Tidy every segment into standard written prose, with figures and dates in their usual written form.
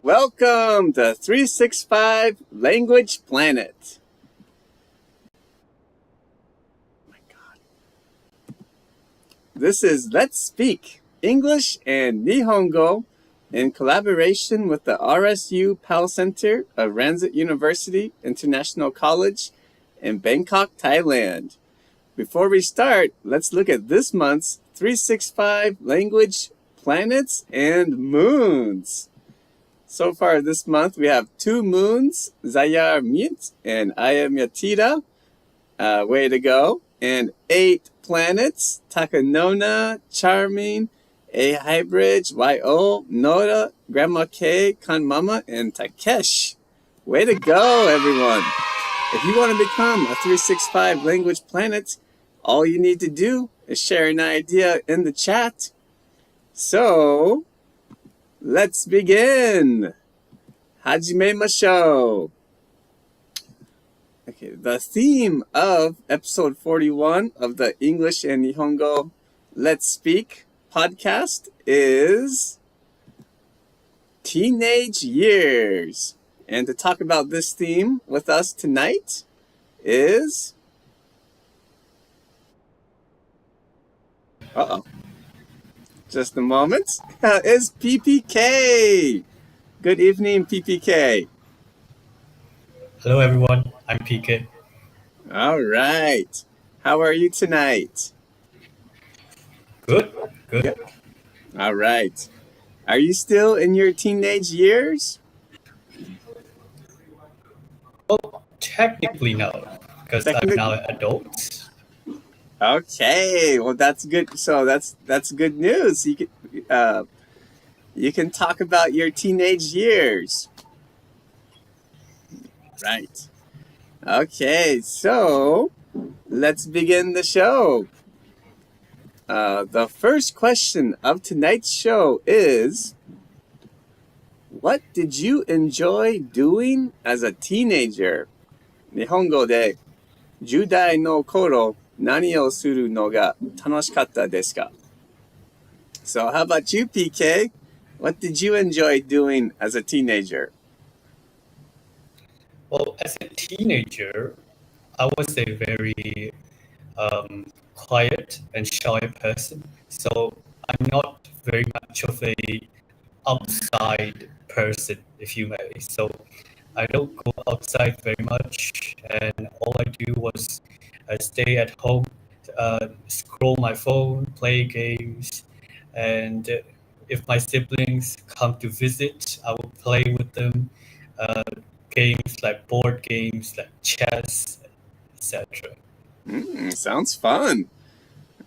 Welcome to 365 Language Planet. Oh my God. This is Let's Speak English and Nihongo in collaboration with the RSU PAL Center of Ransit University International College in Bangkok, Thailand. Before we start, let's look at this month's 365 language planets and moons. So far this month, we have 2 moons, Zayar Mint and Ayamyatida, way to go, and 8 planets, Takanona, Charming, A Hybrid, YO, Noda, Grandma K, Kanmama, and Takesh. Way to go, everyone. If you want to become a 365 language planet, all you need to do is share an idea in the chat. So, let's begin. Hajimemashou. Okay, the theme of episode 41 of the English and Nihongo Let's Speak podcast is teenage years. And to talk about this theme with us tonight is... Just a moment. Is PPK. Good evening, PPK. Hello, everyone. I'm PK. All right. How are you tonight? Good. All right. Are you still in your teenage years? Well, technically no, because I'm now an adult. Okay. Well, that's good. So that's good news. You can talk about your teenage years. Right. Okay. So let's begin the show. The first question of tonight's show is, what did you enjoy doing as a teenager? 日本語で10代の頃何をするのが楽しかったですか? So how about you, PK? What did you enjoy doing as a teenager? Well, as a teenager, I was a very quiet and shy person. So I'm not very much of a outside person, if you may. So I don't go outside very much, and all I do was stay at home, scroll my phone, play games, and if my siblings come to visit, I will play with them. Games like board games, like chess, etc. Sounds fun.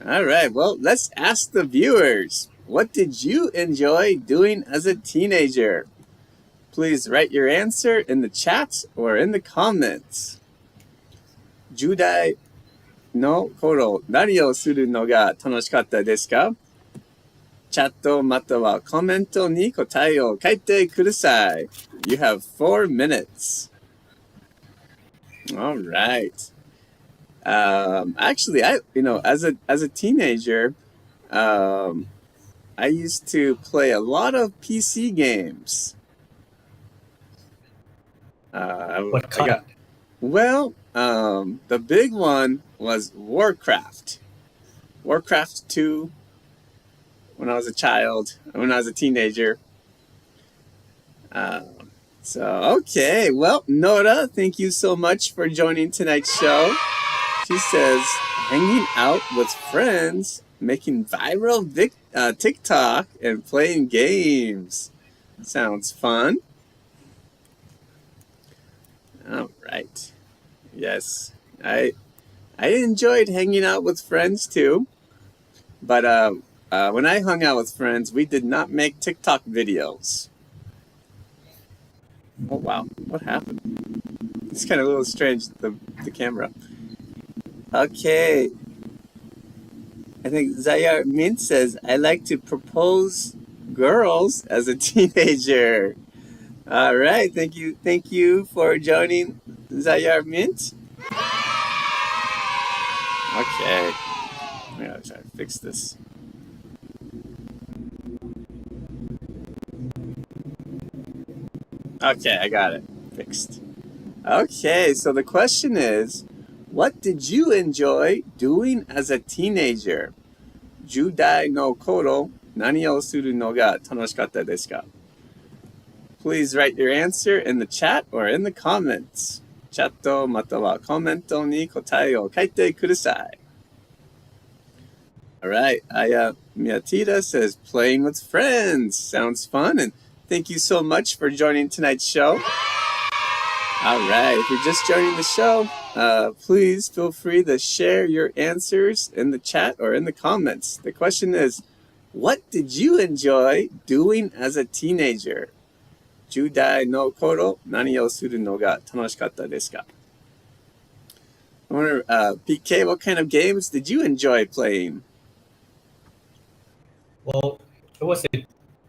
All right, well, let's ask the viewers. What did you enjoy doing as a teenager? Please write your answer in the chat or in the comments. 10代の頃、何をするのが楽しかったですか? チャットまたはコメントに答えを書いてください. You have 4 minutes. All right. Actually, as a teenager, I used to play a lot of PC games. What kind? Well, the big one was Warcraft. Warcraft 2 when I was a child, when I was a teenager. Okay. Well, Nora, thank you so much for joining tonight's show. She says, hanging out with friends, making viral TikTok, and playing games. Sounds fun. All right. Yes, I enjoyed hanging out with friends too. But when I hung out with friends, we did not make TikTok videos. Oh, wow. What happened? It's kind of a little strange, the camera. Okay. I think Zayar Mint says, I like to propose girls as a teenager. All right. Thank you for joining, Zayar Mint. Okay. I'm going to try to fix this. Okay, I got it fixed. Okay, so the question is, what did you enjoy doing as a teenager? 10代の頃、何をするのが楽しかったですか? Please write your answer in the chat or in the comments. チャットまたはコメントに答えを書いてください. All right, Miyatita says, playing with friends. Sounds fun, and thank you so much for joining tonight's show. All right, if you're just joining the show, please feel free to share your answers in the chat or in the comments. The question is, what did you enjoy doing as a teenager? 10代の頃、何をするのが楽しかったですか? I wonder, PK, what kind of games did you enjoy playing? Well, it was a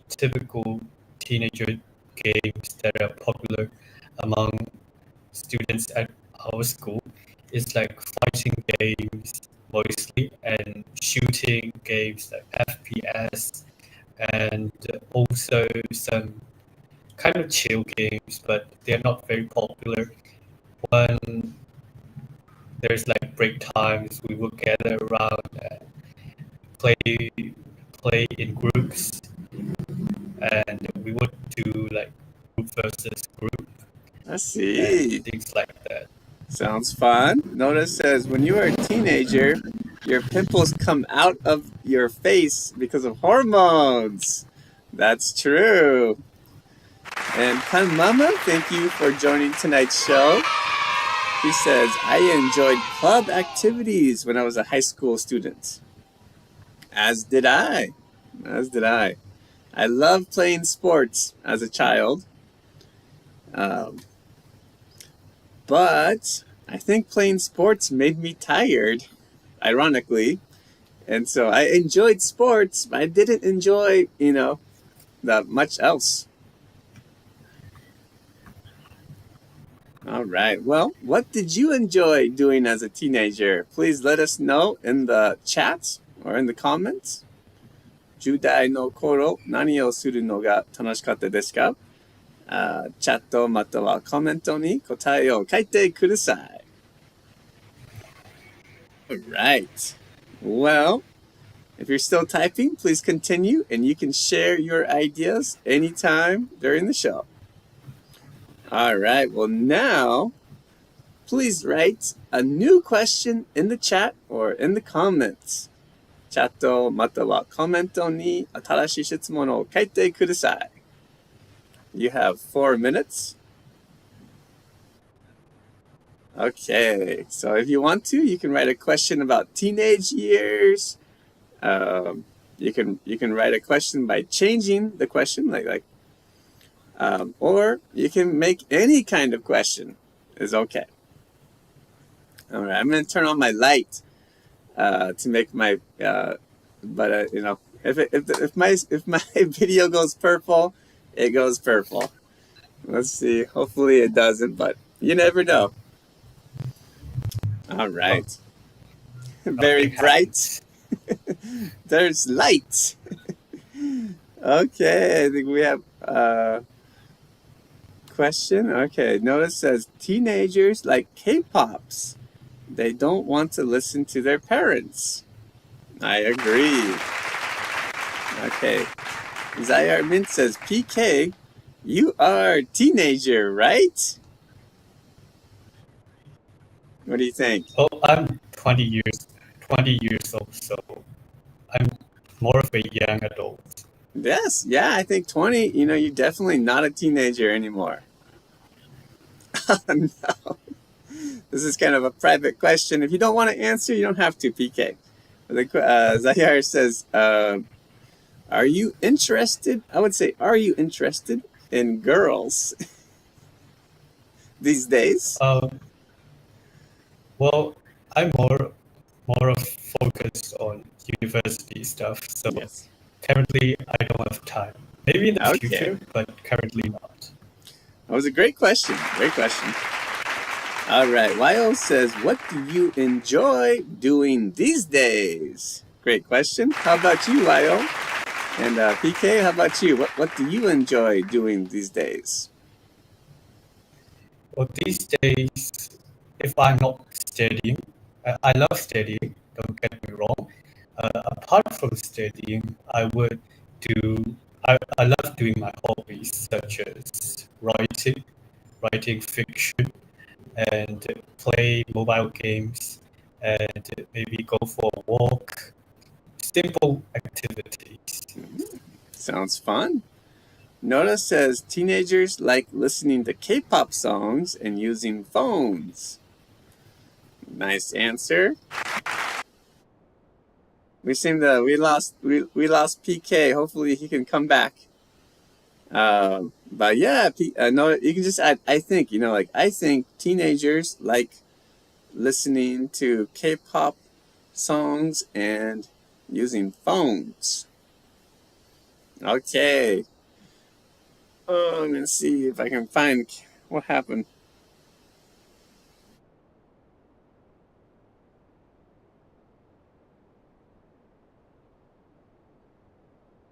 typical teenager games that are popular among students at our school. It's like fighting games mostly and shooting games like FPS and also some kind of chill games, but they're not very popular. When there's like break times, we would gather around and play in groups, and we would do like group versus group. I see. Things like that. Sounds fun. Notice says, when you are a teenager, your pimples come out of your face because of hormones. That's true. And Pan Mama, thank you for joining tonight's show. He says, I enjoyed club activities when I was a high school student. As did I. I loved playing sports as a child. But I think playing sports made me tired, ironically. And so I enjoyed sports, but I didn't enjoy, that much else. All right. Well, what did you enjoy doing as a teenager? Please let us know in the chat or in the comments. 10代の頃、何をするのが楽しかったですか? チャットまたはコメントに答えを書いてください. All right. Well, if you're still typing, please continue, and you can share your ideas anytime during the show. All right. Well, now, please write a new question in the chat or in the comments. チャットまたはコメントに新しい質問を書いてください. You have 4 minutes. Okay, so if you want to, you can write a question about teenage years. You can write a question by changing the question, or you can make any kind of question. Is okay. All right, I'm going to turn on my light to make my. If my video goes purple, it goes purple. Let's see. Hopefully it doesn't, but you never know. All right. Very bright. There's light. Okay, I think we have a question. Okay, notice says teenagers like K-pops. They don't want to listen to their parents. I agree. Okay. Zayar Mint says, PK, you are a teenager, right? What do you think? Oh, I'm 20 years old, so I'm more of a young adult. Yes, yeah, I think 20, you're definitely not a teenager anymore. No. This is kind of a private question. If you don't want to answer, you don't have to, PK. Zayar says, are you interested? I would say, are you interested in girls these days? Well, I'm more focused on university stuff. So Yes. Currently, I don't have time. Maybe in the Okay. future, but currently not. That was a great question. Great question. All right. Wayo says, what do you enjoy doing these days? Great question. How about you, Wayo? And PK, how about you? What do you enjoy doing these days? Well, these days, if I'm not studying, I love studying, don't get me wrong. Apart from studying, I love doing my hobbies such as writing fiction, and play mobile games, and maybe go for a walk. Simple activities. Sounds fun. Nora says teenagers like listening to K-pop songs and using phones. Nice answer. We lost PK. Hopefully he can come back. But yeah, no, you can just add, I think, I think teenagers like listening to K-pop songs and using phones. Okay. Oh, I'm gonna see if I can find what happened.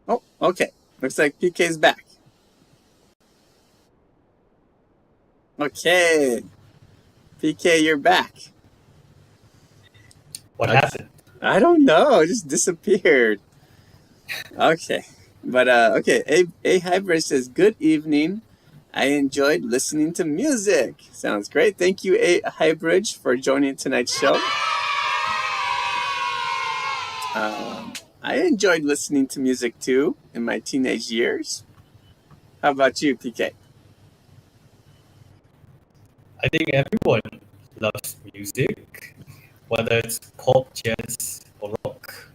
Oh, okay. Looks like PK's back. Okay. PK, you're back. What happened? I don't know. It just disappeared. Okay. But, okay. A Hybrid says, good evening. I enjoyed listening to music. Sounds great. Thank you, A Hybrid, for joining tonight's show. I enjoyed listening to music too in my teenage years. How about you, PK? I think everyone loves music, whether it's pop, jazz, or rock.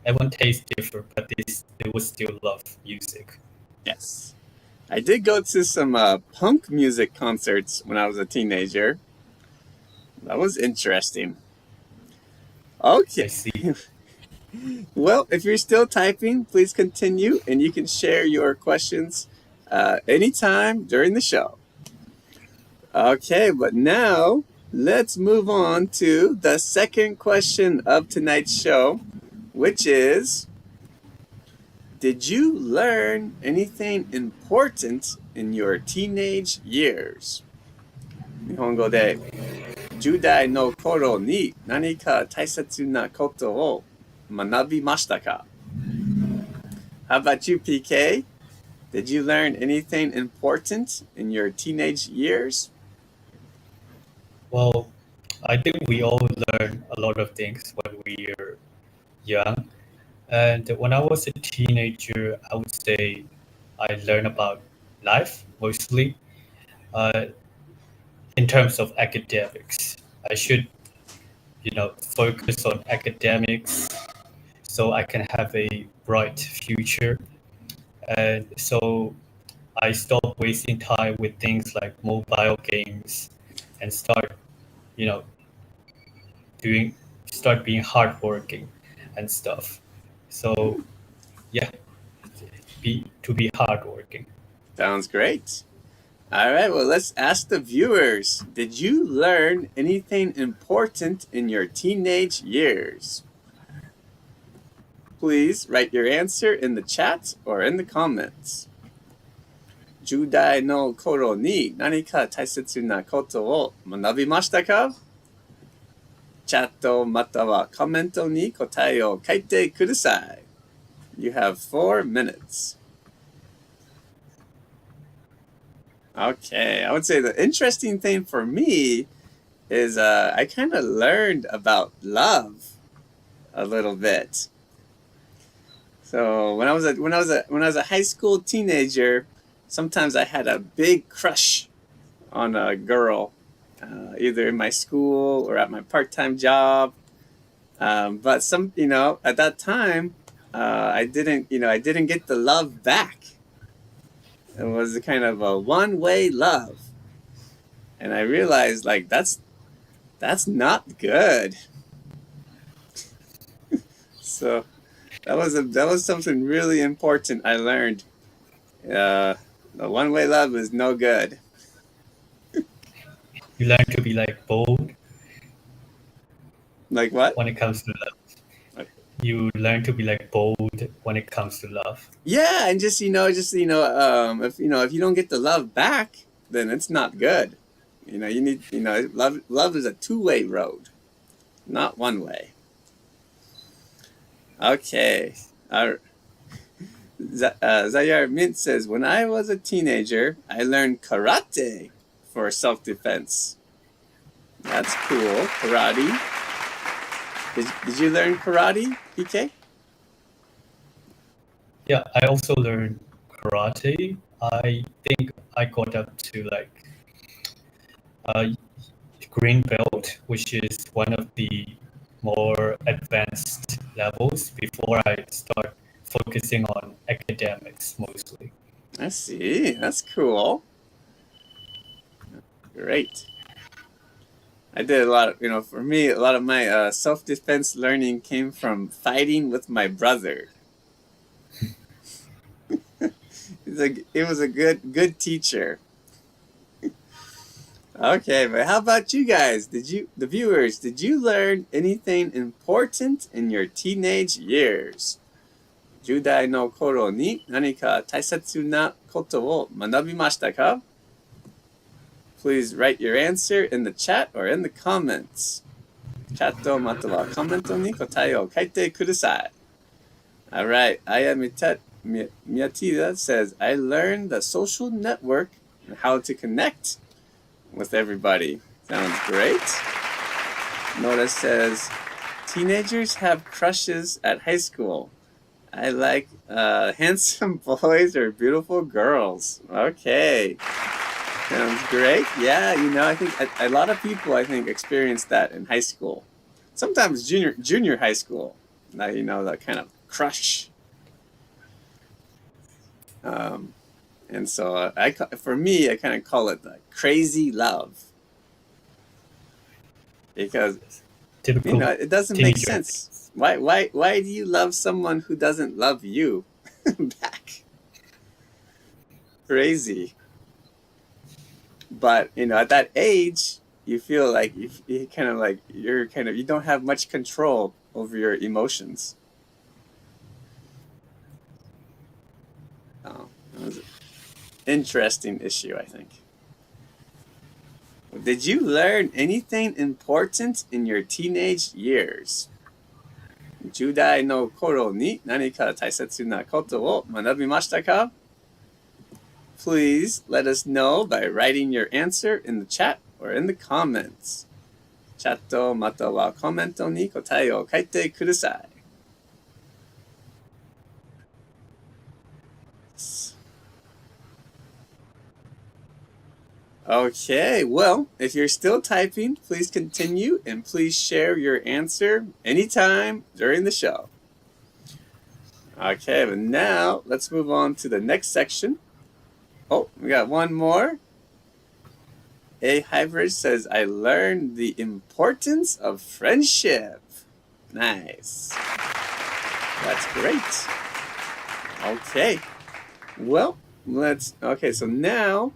Everyone tastes different, but they will still love music. Yes. I did go to some punk music concerts when I was a teenager. That was interesting. Okay. I see. Well, if you're still typing, please continue, and you can share your questions anytime during the show. Okay, but now let's move on to the second question of tonight's show, which is, did you learn anything important in your teenage years? 日本語で10代の頃に何か大切なことを学びましたか? How about you, PK? Did you learn anything important in your teenage years? Well, I think we all learn a lot of things when we are young. And when I was a teenager, I would say I learned about life mostly. In terms of academics, I should, focus on academics so I can have a bright future. And so I stopped wasting time with things like mobile games and start being hardworking and stuff. So, yeah, to be hardworking. Sounds great. All right, well, let's ask the viewers. Did you learn anything important in your teenage years? Please write your answer in the chat or in the comments. 10代の頃に何か大切なことを学びましたか? チャットまたはコメントに答えを書いてください. You have 4 minutes. Okay, I would say the interesting thing for me is I kind of learned about love a little bit. So when I was a high school teenager, sometimes I had a big crush on a girl, either in my school or at my part-time job. But at that time, I didn't get the love back. It was a kind of a one-way love, and I realized that's not good. So that was something really important I learned. The one-way love is no good. You learn to be bold. Like what? When it comes to love. You learn to be bold when it comes to love. Yeah, and if you don't get the love back, then it's not good. You need, love is a two-way road, not one way. Okay. Zayar Mint says, when I was a teenager, I learned karate for self-defense. That's cool. Karate. Did you learn karate, PK? Yeah, I also learned karate. I think I got up to green belt, which is one of the more advanced levels before I start focusing on academics mostly. I see. That's cool. Great. I did a lot of, for me, a lot of my self-defense learning came from fighting with my brother. It was a good teacher. Okay, but how about you guys? The viewers, did you learn anything important in your teenage years? 10代の頃に何か大切なことを学びましたか? Please write your answer in the chat or in the comments. チャットまたはコメントに答えを書いてください. Alright, Miyatida says, I learned the social network and how to connect with everybody. Sounds great. Nora says, teenagers have crushes at high school. I like handsome boys or beautiful girls. Okay. Sounds great. Yeah, I think a lot of people, experience that in high school. Sometimes junior high school. Now, that kind of crush. And so for me, I kind of call it the crazy love. Because, it doesn't make sense. Why do you love someone who doesn't love you back? Crazy. But, at that age, you feel like you don't have much control over your emotions. Oh, that was an interesting issue, I think. Did you learn anything important in your teenage years? 10代の頃に何か大切なことを学びましたか? Please let us know by writing your answer in the chat or in the comments. チャットまたはコメントに答えを書いてください. Okay, well, if you're still typing, please continue and please share your answer anytime during the show. Okay, but now let's move on to the next section. Oh, we got one more. A Hybrid says, I learned the importance of friendship. Nice. That's great. Okay. Well, so now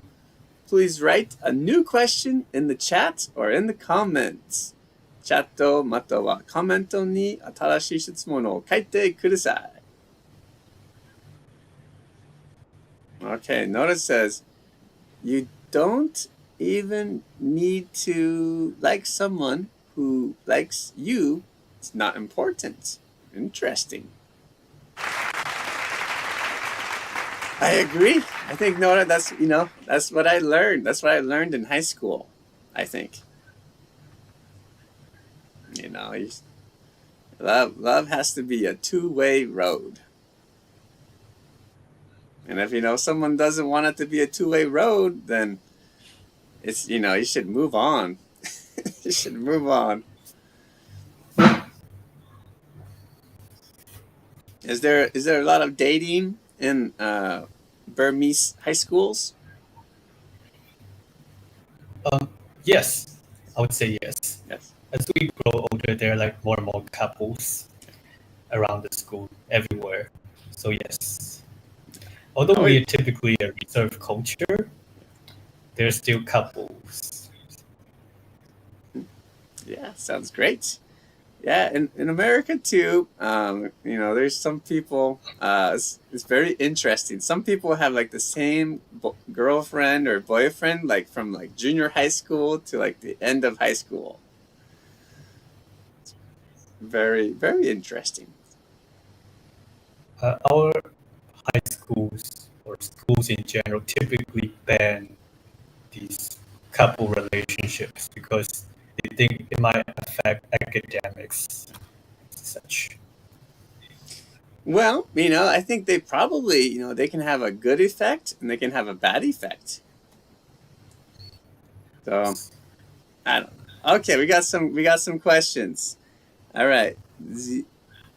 please write a new question in the chat or in the comments. チャットまたはコメントに新しい質問を書いてください. Okay, Nora says, you don't even need to like someone who likes you. It's not important. Interesting. I agree. I think, Nora, that's what I learned. That's what I learned in high school, I think. Love has to be a two-way road. And if, someone doesn't want it to be a two-way road, then it's, you should move on. You should move on. Is there a lot of dating in Burmese high schools? Yes, I would say yes. Yes. As we grow older, there are more and more couples around the school, everywhere. So yes. Although we are typically a reserved culture, there's still couples. Yeah, sounds great. Yeah, in America too, there's some people, it's very interesting. Some people have like the same girlfriend or boyfriend, like from like junior high school to like the end of high school. Very, very interesting. Our high schools or schools in general typically ban these couple relationships because they think it might affect academics and such. Well, I think they probably, they can have a good effect and they can have a bad effect. So, I don't know. Okay, we got some questions. All right.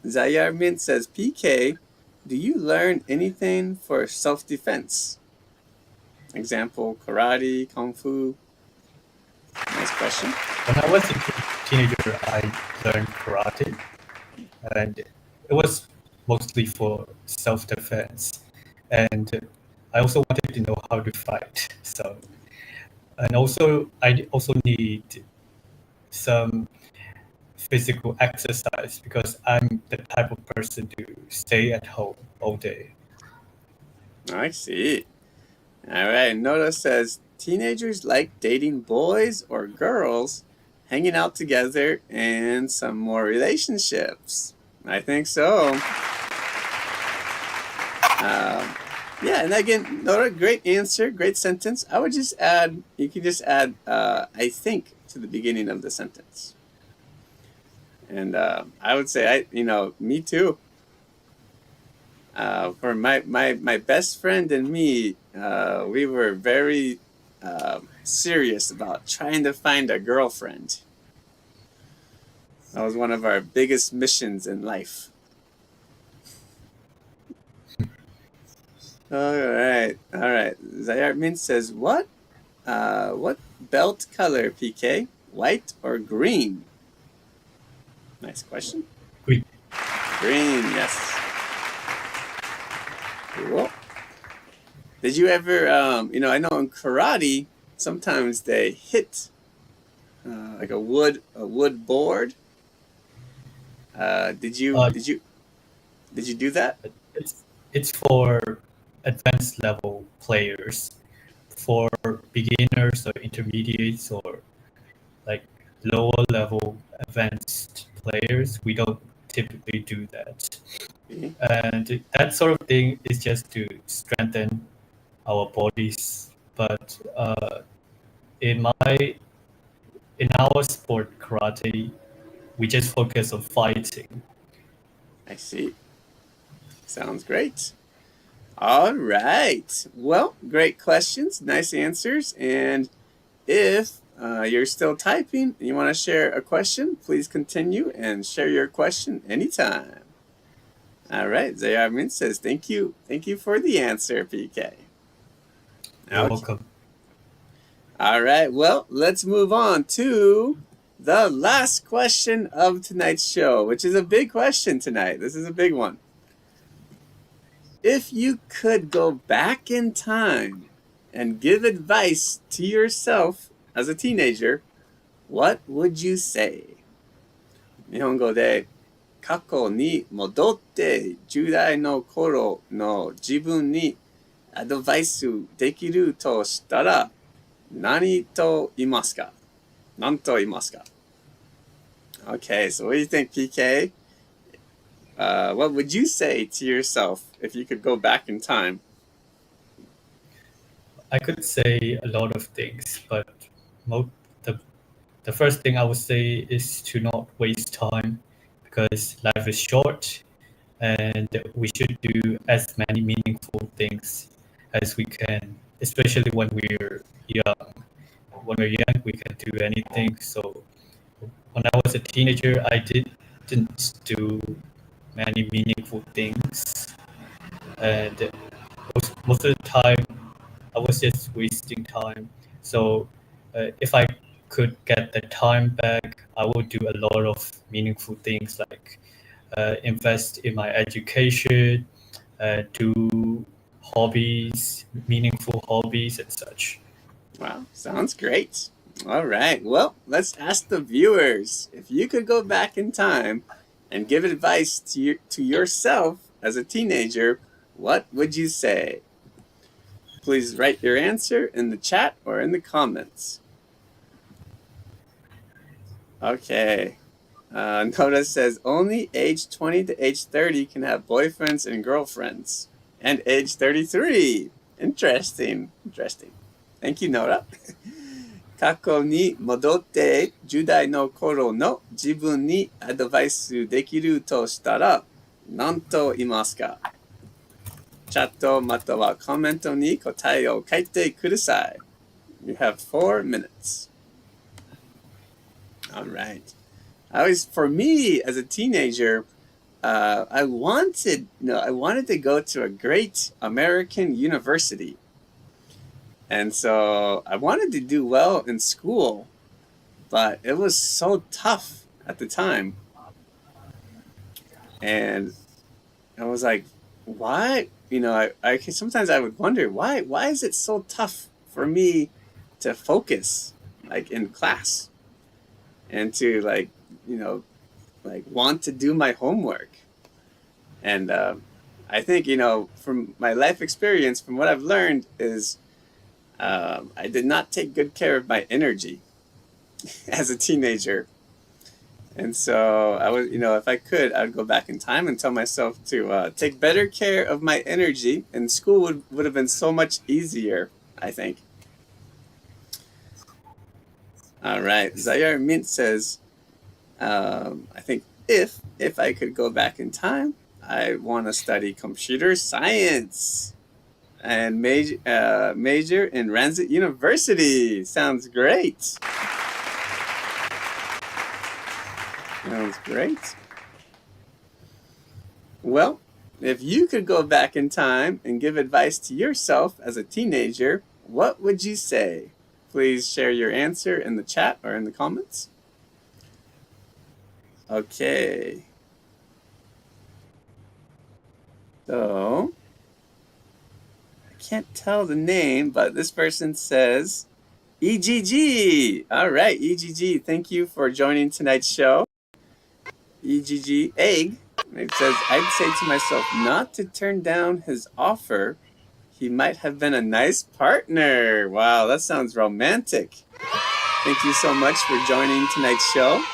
Zayar Mint says, PK, do you learn anything for self-defense? Example, karate, kung fu. Nice question. When I was a teenager, I learned karate, and it was mostly for self-defense. And I also wanted to know how to fight. So, and also I also need some physical exercise because I'm the type of person to stay at home all day. I see. All right. Noda says, teenagers like dating boys or girls, hanging out together, and some more relationships. I think so. Yeah, and again, Nora, great answer, great sentence. I would just add, you can just add, I think, to the beginning of the sentence. And I would say, me too. For my best friend and me, we were very serious about trying to find a girlfriend. That was one of our biggest missions in life. All right. Zayar Min says, what belt color, PK? White or green? Nice question. Green. Green, yes. Cool. Did you ever, I know in karate, sometimes they hit like a wood board. Did you do that? It's for advanced level players. For beginners or intermediates or like lower level advanced players, we don't typically do that. Mm-hmm. And that sort of thing is just to strengthen our bodies. But in our sport karate, we just focus on fighting. I see. Sounds great. All right. Well, great questions, nice answers. And if you're still typing and you want to share a question, please continue and share your question anytime. All right. Zayar Min says, thank you for the answer, PK. You're welcome. All right. Well, let's move on to the last question of tonight's show, which is a big question tonight. This is a big one. If you could go back in time and give advice to yourself as a teenager, what would you say? 日本語で過去に戻って10代の頃の自分にアドバイスできるとしたら何と言いますか? 何と言いますか? Okay, so what do you think, PK? What would you say to yourself if you could go back in time? I could say a lot of things, but the first thing I would say is to not waste time because life is short and we should do as many meaningful things as we can, especially when we're young. When we're young, we can do anything. So when I was a teenager, I didn't do many meaningful things. And most of the time, I was just wasting time. So if I could get the time back, I would do a lot of meaningful things like invest in my education, do hobbies, meaningful hobbies and such. Wow, sounds great. All right. Well, let's ask the viewers. If you could go back in time and give advice to yourself as a teenager, what would you say? Please write your answer in the chat or in the comments. Okay. Noda says only age 20 to age 30 can have boyfriends and girlfriends. And age 33. Interesting. Thank you, Noda. 過去に戻って10代の頃の自分にアドバイスできるとしたら何と言いますか？チャットまたはコメントに答えを書いてください。You have 4 minutes. All right. For me as a teenager, I wanted to go to a great American university. And so I wanted to do well in school, but it was so tough at the time. And I was like, why? Sometimes I would wonder, why is it so tough for me to focus like in class and to want to do my homework? And I think, from my life experience, from what I've learned is I did not take good care of my energy as a teenager. And so I was, if I could, I'd go back in time and tell myself to take better care of my energy, and school would have been so much easier, I think. All right. Zayar Mint says, I think if I could go back in time, I want to study computer science and major in Ransit University. Sounds great. Sounds great. Well, if you could go back in time and give advice to yourself as a teenager, what would you say? Please share your answer in the chat or in the comments. Okay. So, I can't tell the name, but this person says EGG. All right, EGG, thank you for joining tonight's show. EGG Egg. It says, I'd say to myself not to turn down his offer. He might have been a nice partner. Wow, that sounds romantic. Thank you so much for joining tonight's show.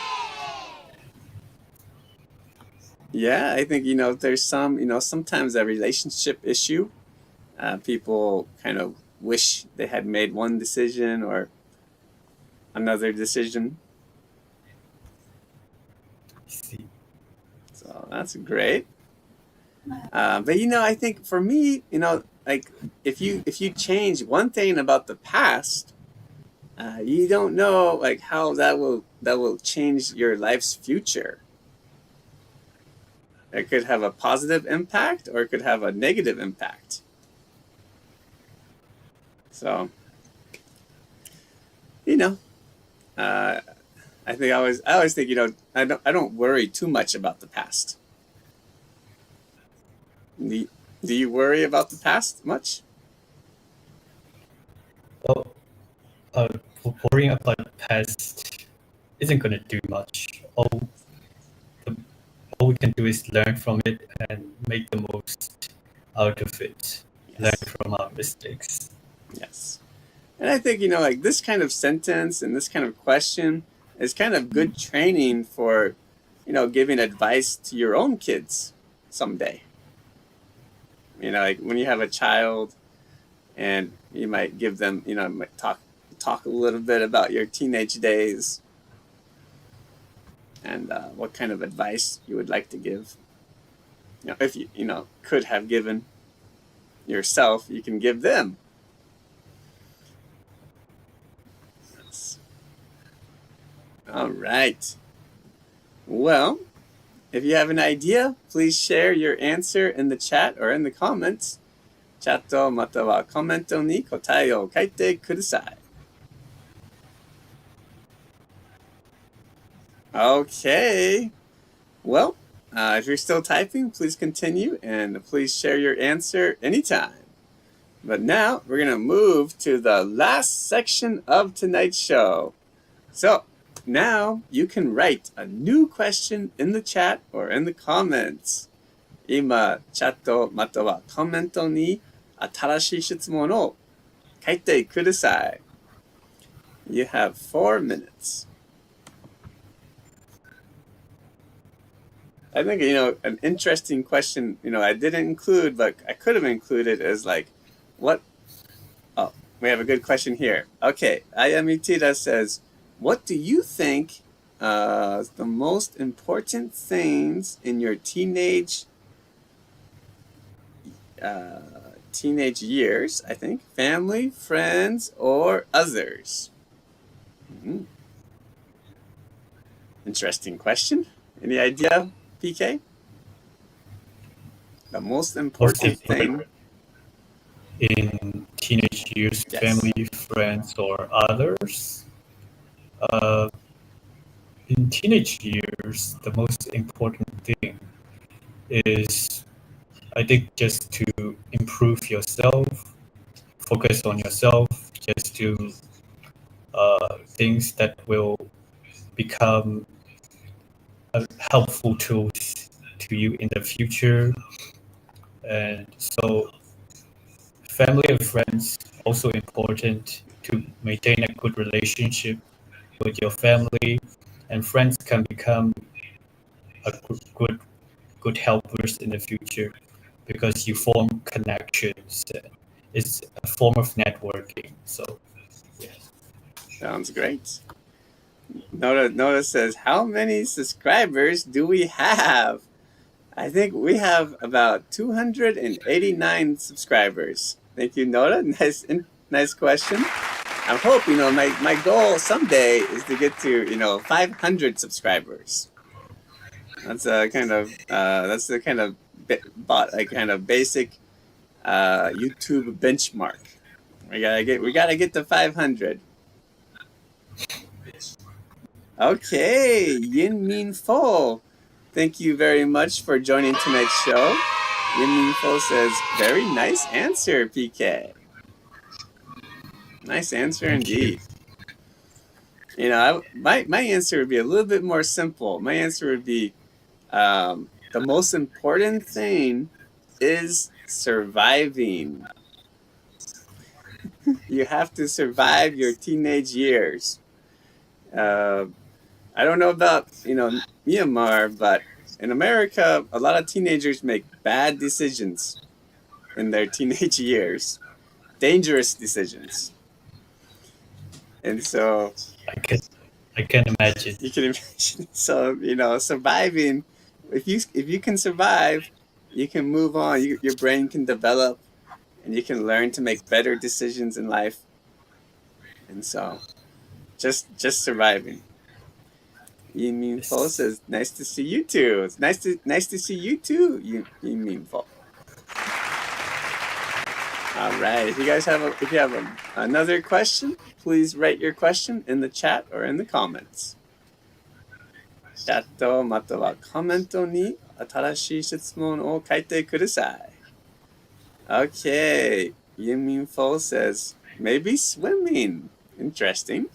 Yeah, I think, there's sometimes a relationship issue. People kind of wish they had made one decision or another decision. So that's great. But I think for me, if you change one thing about the past, you don't know how that will change your life's future. It could have a positive impact or it could have a negative impact. So, I always think, I don't worry too much about the past. Do you worry about the past much? Well, worrying about the past isn't going to do much. All we can do is learn from it and make the most out of it. Yes. Learn from our mistakes. Yes. And I think, this kind of sentence and this kind of question is kind of good training for, giving advice to your own kids someday. When you have a child and you might give them, might talk a little bit about your teenage days and what kind of advice you would like to give. If you, could have given yourself, you can give them. All right. Well, if you have an idea, please share your answer in the chat or in the comments. チャットまたはコメントに答えを書いてください。Okay. Well, if you're still typing, please continue and please share your answer anytime. But now we're going to move to the last section of tonight's show. So now you can write a new question in the chat or in the comments. 今、チャットまたはコメントに新しい質問を書いてください。You have 4 minutes. I think, an interesting question, I didn't include, but I could have included is like, what? Oh, we have a good question here. Okay, Ayamitida says, what do you think the most important things in your teenage years, I think? Family, friends, or others? Interesting question. Any idea, PK? The most important thing in teenage years, Yes. family, friends, or others. In teenage years, the most important thing is, I think, just to improve yourself, focus on yourself, just do things that will become helpful tools to you in the future. And so family and friends also important to maintain a good relationship with your family, and friends can become a good helpers in the future because you form connections. It's a form of networking. So yes. Sounds great. Nota says, how many subscribers do we have? I think we have about 289 subscribers. Thank you, Nota. Nice question. I hope, my goal someday is to get to, 500 subscribers. That's the kind of basic YouTube benchmark. We gotta get to 500. Okay, Yin Min Fo. Thank you very much for joining tonight's show. Yin Min Fo says, very nice answer, PK. Nice answer indeed. My answer would be a little bit more simple. My answer would be, the most important thing is surviving. You have to survive your teenage years. I don't know about, Myanmar, but in America, a lot of teenagers make bad decisions in their teenage years. Dangerous decisions. And so I can imagine. You can imagine. So, surviving, if you can survive, you can move on. Your brain can develop, and you can learn to make better decisions in life. And so, just surviving. Yin Min Fo says, nice to see you too. It's nice to see you too, Yin Min Fo. All right. If you have another question, please write your question in the chat or in the comments. チャットまたはコメントに新しい質問を書いてください。Okay. Yin Min Fo says, maybe swimming. Interesting.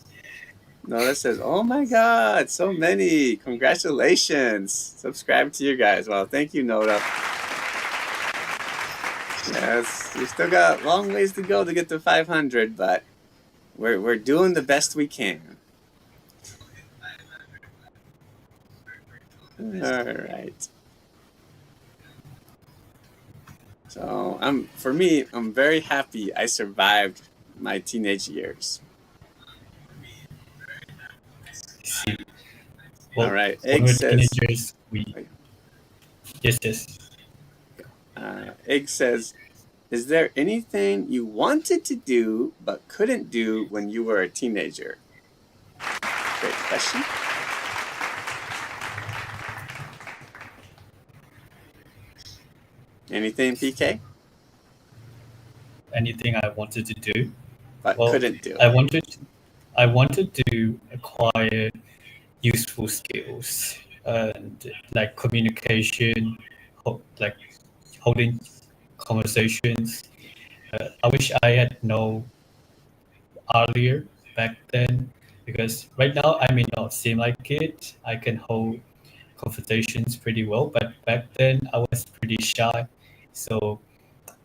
Nora says, oh my God, so many. Congratulations. Subscribe to you guys. Well, thank you, Nora. Yes, we still got a long ways to go to get to 500, but we're doing the best we can. All right. So I'm very happy I survived my teenage years. Well, all right. Egg says, teenagers, yes. Egg says, is there anything you wanted to do but couldn't do when you were a teenager? Great question. Anything, PK? Anything I wanted to do, but couldn't do. I wanted to acquire useful skills and like communication, like holding conversations, I wish I had known earlier back then, because right now I may not seem like it. I can hold conversations pretty well, but back then I was pretty shy, so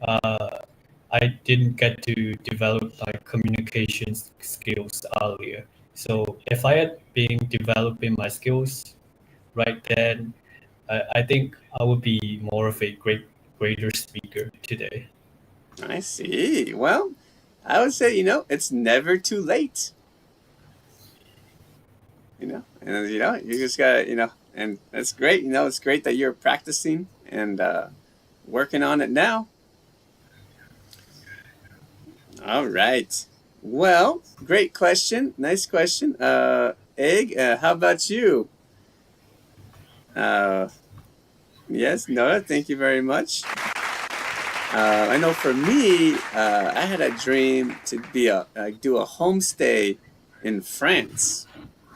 I didn't get to develop my communication skills earlier. So if I had been developing my skills right then, I think I would be more of a greater speaker today. I see. Well, I would say, it's never too late. And you just gotta, and that's great. It's great that you're practicing and working on it now. All right. Well, great question. Nice question. Egg, how about you? Yes, Noah, thank you very much. I know for me, I had a dream to do a homestay in France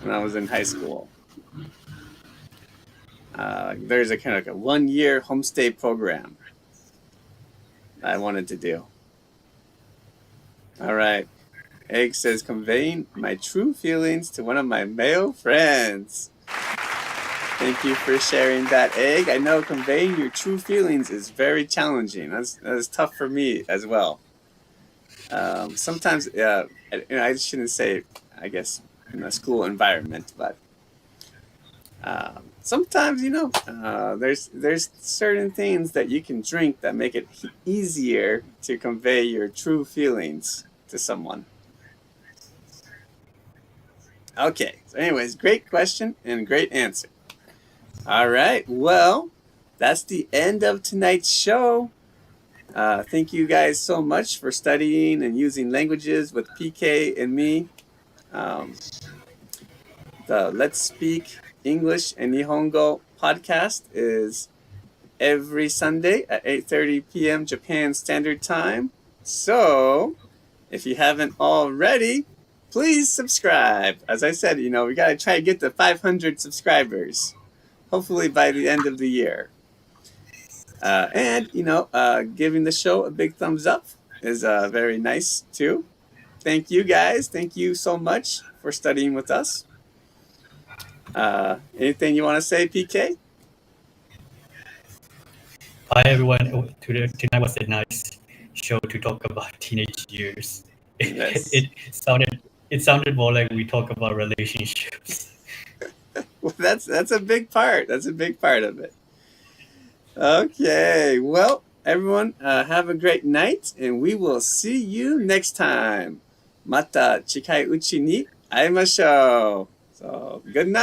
when I was in high school. There's a kind of like a 1-year homestay program I wanted to do. All right. Egg says, conveying my true feelings to one of my male friends. Thank you for sharing that, Egg. I know conveying your true feelings is very challenging. That's tough for me as well. Sometimes, I shouldn't say, I guess, in a school environment, but sometimes, there's certain things that you can drink that make it easier to convey your true feelings to someone. Okay, so anyways, great question and great answer. All right, well, that's the end of tonight's show. Thank you guys so much for studying and using languages with PK and me. The Let's Speak English and Nihongo podcast is every Sunday at 8:30 p.m. Japan Standard Time. So, if you haven't already, please subscribe. As I said, we got to try to get to 500 subscribers, hopefully by the end of the year. And giving the show a big thumbs up is very nice too. Thank you guys. Thank you so much for studying with us. Anything you want to say, PK? Hi everyone. Tonight was a nice show to talk about teenage years. Yes. It sounded more like we talk about relationships. Well, that's a big part. That's a big part of it. Okay. Well, everyone, have a great night, and we will see you next time. Mata chikai uchi ni aimashou. So, good night.